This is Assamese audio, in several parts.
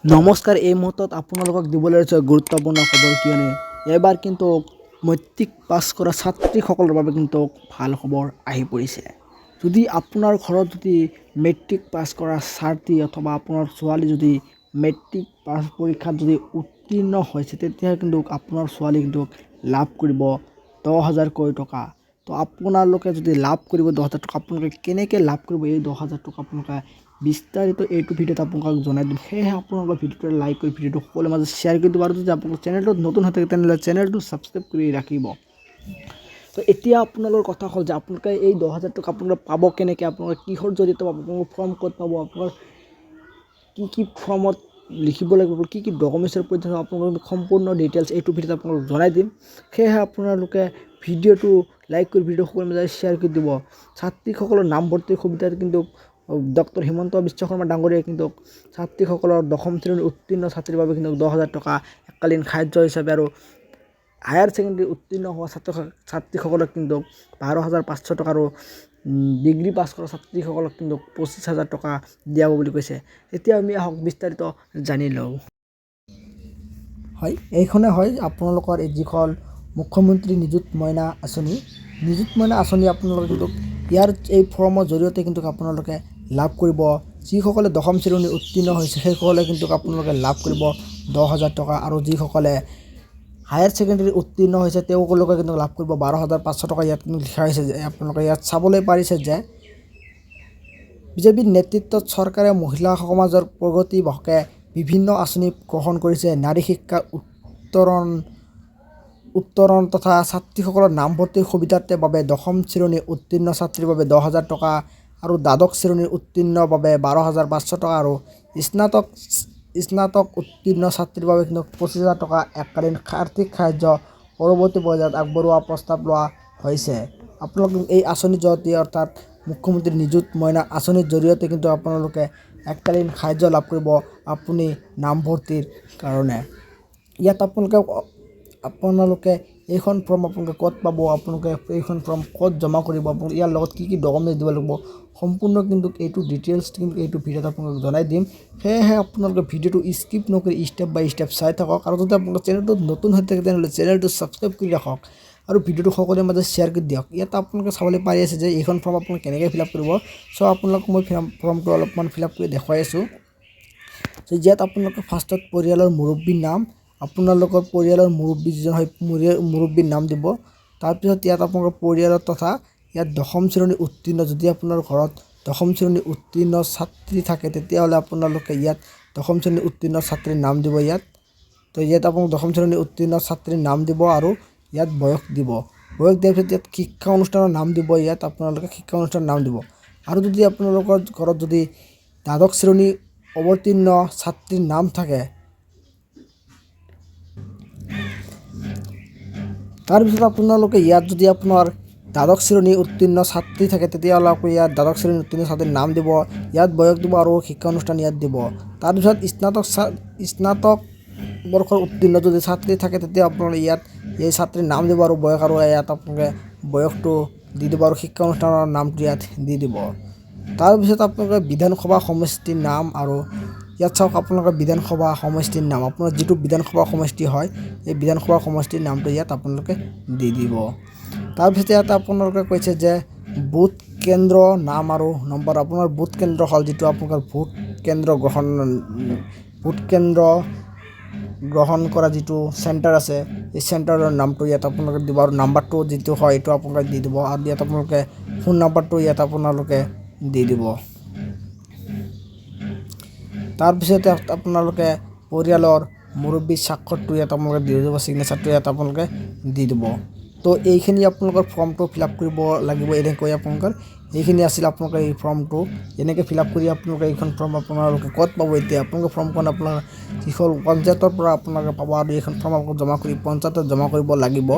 নমস্কাৰ। এই মুহূৰ্তত আপোনালোকক দিবলৈ লৈছে গুৰুত্বপূৰ্ণ খবৰ, কিয়নো এবাৰ কিন্তু মেট্ৰিক পাছ কৰা ছাত্ৰীসকলৰ বাবে কিন্তু ভাল খবৰ আহি পৰিছে। যদি আপোনাৰ ঘৰত যদি মেট্ৰিক পাছ কৰা ছাত্ৰী অথবা আপোনাৰ ছোৱালী যদি মেট্ৰিক পাছ পৰীক্ষাত যদি উত্তীৰ্ণ হৈছে, তেতিয়াহে কিন্তু আপোনাৰ ছোৱালী কিন্তু লাভ কৰিব 10,000কৈ টকা। তো আপোনালোকে যদি লাভ কৰিব 10,000 টকা, আপোনালোকে কেনেকৈ লাভ কৰিব এই 10,000 টকা আপোনালোকে বিস্তাৰিত এইটো ভিডিঅ'ত আপোনালোকক জনাই দিম। সেয়েহে আপোনালোকৰ ভিডিঅ'টো লাইক কৰি ভিডিঅ'টো সকলোৰে মাজত শ্বেয়াৰ কৰি দিব, আৰু যদি আপোনালোকৰ চেনেলটোত নতুন হৈ থাকে তেনেহ'লে চেনেলটো ছাবস্ক্ৰাইব কৰি ৰাখিব। তো এতিয়া আপোনালোকৰ কথা হ'ল যে আপোনালোকে এই 10,000 টকা আপোনালোকে পাব কেনেকৈ, আপোনালোকে কিহৰ জৰিয়তে পাব, আপোনালোকৰ ফৰ্ম ক'ত পাব, আপোনাৰ কি ফৰ্মত লিখিব লাগিব, কি ডকুমেণ্টছৰ প্ৰয়োজন হ'ব, আপোনালোকক সম্পূৰ্ণ ডিটেইলছ এইটো ভিডিঅ'ত আপোনালোকক জনাই দিম। সেয়েহে আপোনালোকে ভিডিঅ'টো লাইক কৰি ভিডিঅ' সকলোৰে মাজত শ্বেয়াৰ কৰি দিব। ছাত্ৰীসকলৰ নামভৰ্তিৰ সুবিধাত কিন্তু ডক্টৰ হিমন্ত বিশ্ব শৰ্মা ডাঙৰীয়াই কিন্তু ছাত্ৰীসকলৰ 10ম শ্ৰেণীৰ উত্তীৰ্ণ ছাত্ৰীৰ বাবে কিন্তু 10,000 টকা এককালীন সাহায্য হিচাপে, আৰু হায়াৰ ছেকেণ্ডেৰী উত্তীৰ্ণ হোৱা ছাত্ৰীসকলক কিন্তু 12,500 টকা, আৰু ডিগ্ৰী পাছ কৰা ছাত্ৰীসকলক কিন্তু 25,000 টকা দিয়া হ'ব বুলি কৈছে। এতিয়া আমি আহক বিস্তাৰিত জানি লওঁ। হয়, এইখনে হয় আপোনালোকৰ এই যিখন মুখ্যমন্ত্ৰী নিযুত মইনা আঁচনি। নিযুত মইনা আঁচনি আপোনালোকে কিন্তু ইয়াৰ এই ফৰ্মৰ জৰিয়তে কিন্তু আপোনালোকে লাভ কৰিব। যিসকলে 10ম শ্ৰেণী উত্তীৰ্ণ হৈছে সেইসকলে কিন্তু আপোনালোকে লাভ কৰিব 10,000 টকা, আৰু যিসকলে হায়াৰ ছেকেণ্ডেৰী উত্তীৰ্ণ হৈছে তেওঁলোকে কিন্তু লাভ কৰিব 12,500 টকা। ইয়াত কিন্তু লিখা হৈছে যে আপোনালোকে ইয়াত চাবলৈ পাৰিছে যে বিজেপিৰ নেতৃত্বত চৰকাৰে মহিলা সমাজৰ প্ৰগতিৰ হকে বিভিন্ন আঁচনি গ্ৰহণ কৰিছে। নাৰী শিক্ষাৰ উত্তৰণ তথা ছাত্ৰীসকলৰ নামভৰ্তিৰ সুবিধাৰ্থে বাবে 10ম শ্ৰেণী উত্তীৰ্ণ ছাত্ৰীৰ বাবে 10,000 টকা, আৰু দ্বাদশ শ্ৰেণীৰ উত্তীৰ্ণৰ বাবে 12,500 টকা, আৰু স্নাতক উত্তীৰ্ণ ছাত্ৰীৰ বাবে কিন্তু 25,000 টকা এককালীন আৰ্থিক সাহায্য পৰৱৰ্তী পৰ্যায়ত আগবঢ়োৱাৰ প্ৰস্তাৱ লোৱা হৈছে। আপোনালোকে এই আঁচনিৰ জৰিয়তে, অৰ্থাৎ মুখ্যমন্ত্ৰী নিযুত মইনা আঁচনিৰ জৰিয়তে কিন্তু আপোনালোকে এককালীন সাহায্য লাভ কৰিব আপুনি নামভৰ্তিৰ কাৰণে। ইয়াত আপোনালোকে এইখন ফৰ্ম আপোনালোকে ক'ত পাব, আপোনালোকে এইখন ফৰ্ম ক'ত জমা কৰিব, আপোনালোকে ইয়াৰ লগত কি ডকুমেণ্টছ দিব লাগিব, সম্পূৰ্ণ কিন্তু এইটো ডিটেইলছ কিন্তু এইটো ভিডিঅ'ত আপোনালোকক জনাই দিম। সেয়েহে আপোনালোকে ভিডিঅ'টো স্কিপ নকৰি ষ্টেপ বাই ষ্টেপ চাই থাকক, আৰু যদি আপোনালোকৰ চেনেলটোত নতুন হৈ থাকে তেনেহ'লে চেনেলটো ছাবস্ক্ৰাইব কৰি ৰাখক, আৰু ভিডিঅ'টো সকলোৰে মাজত শ্বেয়াৰ কৰি দিয়ক। ইয়াত আপোনালোকে চাবলৈ পাৰি আছে যে এইখন ফৰ্ম আপোনালোকে কেনেকৈ ফিল আপ কৰিব। চ' আপোনালোকক মই ফৰ্মটো অলপমান ফিল আপ কৰি দেখুৱাই আছোঁ। চ' ইয়াত আপোনালোকে ফাৰ্ষ্টত পৰিয়ালৰ মুৰব্বীৰ নাম, আপোনালোকৰ পৰিয়ালৰ মুৰব্বী যিজন হয় মুৰব্বীৰ নাম দিব। তাৰপিছত ইয়াত আপোনালোকৰ পৰিয়ালৰ তথা ইয়াত 10ম শ্ৰেণী উত্তীৰ্ণ, যদি আপোনাৰ ঘৰত 10ম শ্ৰেণী উত্তীৰ্ণ ছাত্ৰী থাকে তেতিয়াহ'লে আপোনালোকে ইয়াত 10ম শ্ৰেণী উত্তীৰ্ণ ছাত্ৰীৰ নাম দিব ইয়াত। তো ইয়াত আপোনালোকে 10ম শ্ৰেণী উত্তীৰ্ণ ছাত্ৰীৰ নাম দিব, আৰু ইয়াত বয়স দিব। বয়স দিয়াৰ পিছত ইয়াত শিক্ষা অনুষ্ঠানৰ নাম দিব, ইয়াত আপোনালোকে শিক্ষা অনুষ্ঠানৰ নাম দিব। আৰু যদি আপোনালোকৰ ঘৰত যদি দ্বাদশ শ্ৰেণী অৱতীৰ্ণ ছাত্ৰীৰ নাম থাকে, তাৰপিছত আপোনালোকে ইয়াত যদি আপোনাৰ দ্বাদশ শ্ৰেণী উত্তীৰ্ণ ছাত্ৰী থাকে তেতিয়াহ'লে আকৌ ইয়াত দ্বাদশ শ্ৰেণী উত্তীৰ্ণ ছাত্ৰীৰ নাম দিব, ইয়াত বয়স দিব, আৰু শিক্ষা অনুষ্ঠান ইয়াত দিব। তাৰপিছত স্নাতক বৰ্ষৰ উত্তীৰ্ণ যদি ছাত্ৰী থাকে তেতিয়া আপোনালোকে ইয়াত এই ছাত্ৰীৰ নাম দিব, আৰু বয়স, আৰু ইয়াত আপোনালোকে বয়সটো দি দিব, আৰু শিক্ষা অনুষ্ঠানৰ নামটো ইয়াত দি দিব। তাৰপিছত আপোনালোকে বিধানসভা সমষ্টিৰ নাম, আৰু ইয়াত চাওক আপোনালোকৰ বিধানসভা সমষ্টিৰ নাম, আপোনাৰ যিটো বিধানসভা সমষ্টি হয় এই বিধানসভা সমষ্টিৰ নামটো ইয়াত আপোনালোকে দি দিব। তাৰপিছত ইয়াত আপোনালোকে কৈছে যে বুথ কেন্দ্ৰ নাম আৰু নম্বৰ, আপোনাৰ বুথ কেন্দ্ৰ হ'ল যিটো আপোনালোকৰ ভোট কেন্দ্ৰ গ্ৰহণ কৰা যিটো চেণ্টাৰ আছে এই চেণ্টাৰৰ নামটো ইয়াত আপোনালোকে দিব, আৰু নাম্বাৰটো যিটো হয় এইটো আপোনালোকে দি দিব, আৰু ইয়াত আপোনালোকে ফোন নাম্বাৰটো ইয়াত আপোনালোকে দি দিব। তাৰপিছতে আপোনালোকে পৰিয়ালৰ মুৰব্বীৰ স্বাক্ষৰটো ইয়াত আপোনালোকে দি দিব, ছিগনেচাৰটো ইয়াত আপোনালোকে দি দিব। তো এইখিনি আপোনালোকৰ ফৰ্মটো ফিল আপ কৰিব লাগিব। এনেকৈ আপোনালোকৰ এইখিনি আছিল আপোনালোকৰ এই ফৰ্মটো, এনেকৈ ফিল আপ কৰি আপোনালোকে এইখন ফৰ্ম আপোনালোকে ক'ত পাব। এতিয়া আপোনালোকৰ ফৰ্মখন আপোনাৰ যিখন পঞ্চায়তৰ পৰা আপোনালোকে পাব, আৰু এইখন ফৰ্ম আপোনালোকে জমা কৰি পঞ্চায়তত জমা কৰিব লাগিব।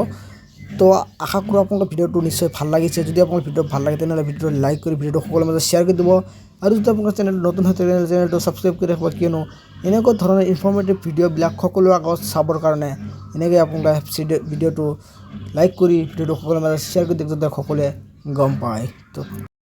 তো আশা কৰোঁ আপোনালোকৰ ভিডিঅ'টো নিশ্চয় ভাল লাগিছে। যদি আপোনালোকৰ ভিডিঅ' ভাল লাগে তেনেহ'লে ভিডিঅ'টো লাইক কৰি ভিডিঅ'টো সকলোৰে মাজত শ্বেয়াৰ কৰি দিব, আৰু যদি আপোনালোকৰ চেনেলটো নতুন হৈ থাকে তেনেহ'লে চেনেলটো ছাবস্ক্ৰাইব কৰি ৰাখিব, কিয়নো এনেকুৱা ধৰণৰ ইনফৰ্মেটিভ ভিডিঅ'বিলাক সকলোৰে আগত চাবৰ কাৰণে এনেকৈ আপোনালোকে ভিডিঅ'টো লাইক কৰি ভিডিঅ'টো সকলোৰে মাজত শ্বেয়াৰ কৰি দিয়ক, যাতে সকলোৱে গম পায়। তো